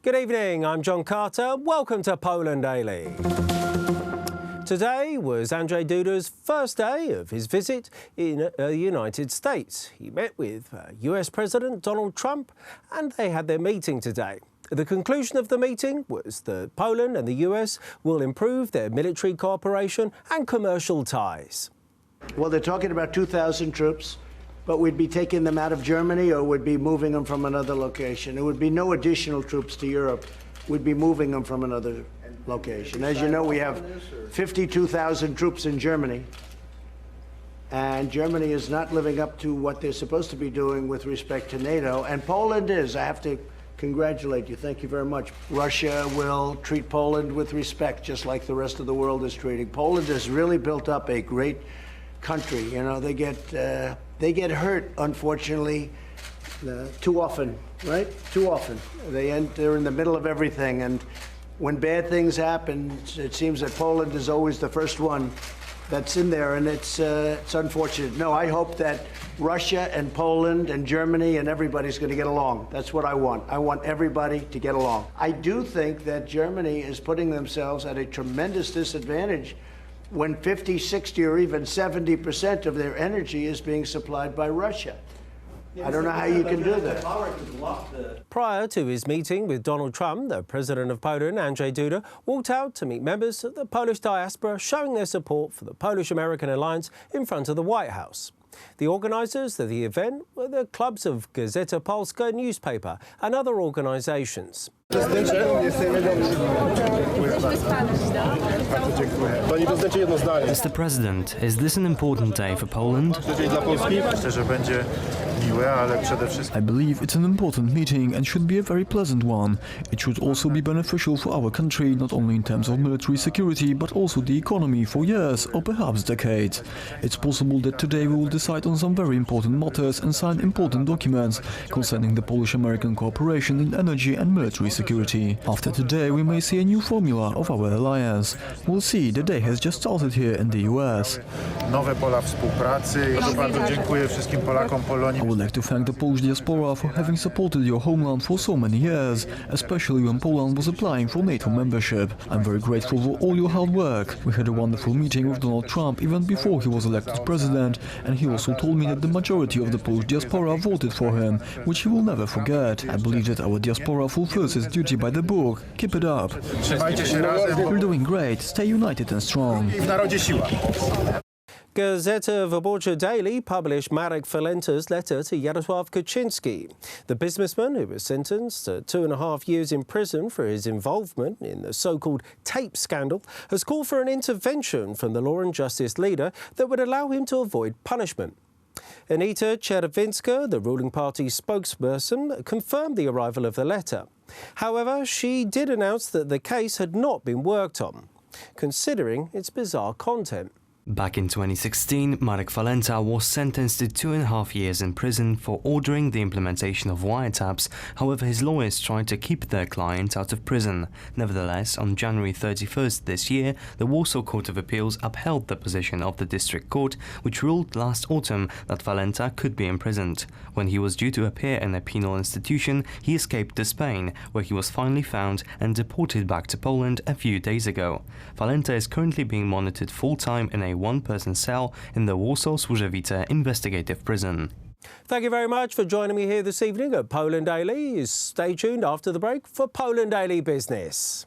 Good evening, I'm John Carter. Welcome to Poland Daily. Today was Andrzej Duda's first day of his visit in the United States. He met with US President Donald Trump and they had their meeting today. The conclusion of the meeting was that Poland and the US will improve their military cooperation and commercial ties. Well, they're talking about 2,000 troops, but we'd be taking them out of Germany or we'd be moving them from another location. There would be no additional troops to Europe. We'd be moving them from another location. As you know, we have 52,000 troops in Germany, and Germany is not living up to what they're supposed to be doing with respect to NATO, and Poland is. I have to congratulate you. Thank you very much. Russia will treat Poland with respect, just like the rest of the world is treating. Poland has really built up a great country. You know, they get hurt, unfortunately, too often, right? Too often. They're in the middle of everything, and when bad things happen, it seems that Poland is always the first one that's in there, and it's unfortunate. No, I hope that Russia and Poland and Germany and everybody's going to get along. That's what I want. I want everybody to get along. I do think that Germany is putting themselves at a tremendous disadvantage when 50, 60, or even 70% of their energy is being supplied by Russia. I don't know how you can do that. Prior to his meeting with Donald Trump, the president of Poland, Andrzej Duda, walked out to meet members of the Polish diaspora showing their support for the Polish-American alliance in front of the White House. The organisers of the event were the clubs of Gazeta Polska newspaper and other organisations. Mr. President, is this an important day for Poland? I believe it's an important meeting and should be a very pleasant one. It should also be beneficial for our country, not only in terms of military security, but also the economy for years or perhaps decades. It's possible that today we will decide on some very important matters and sign important documents concerning the Polish-American cooperation in energy and military security. After today, we may see a new formula of our alliance. We'll see, the day has just started here in the US. I would like to thank the Polish diaspora for having supported your homeland for so many years, especially when Poland was applying for NATO membership. I'm very grateful for all your hard work. We had a wonderful meeting with Donald Trump even before he was elected president, and he also told me that the majority of the Polish diaspora voted for him, which he will never forget. I believe that our diaspora fulfills its duty by the book. Keep it up. You're doing great. Stay united and strong. Gazeta Wyborcza Daily published Marek Falenta's letter to Jarosław Kaczynski. The businessman, who was sentenced to 2.5 years in prison for his involvement in the so-called tape scandal, has called for an intervention from the Law and Justice leader that would allow him to avoid punishment. Anita Czerwinska, the ruling party spokesperson, confirmed the arrival of the letter. However, she did announce that the case had not been worked on, considering its bizarre content. Back in 2016, Marek Falenta was sentenced to 2.5 years in prison for ordering the implementation of wiretaps. However, his lawyers tried to keep their client out of prison. Nevertheless, on January 31st this year, the Warsaw Court of Appeals upheld the position of the District Court, which ruled last autumn that Falenta could be imprisoned. When he was due to appear in a penal institution, he escaped to Spain, where he was finally found and deported back to Poland a few days ago. Falenta is currently being monitored full-time in a one-person cell in the Warsaw Służewice investigative prison. Thank you very much for joining me here this evening at Poland Daily. Stay tuned after the break for Poland Daily Business.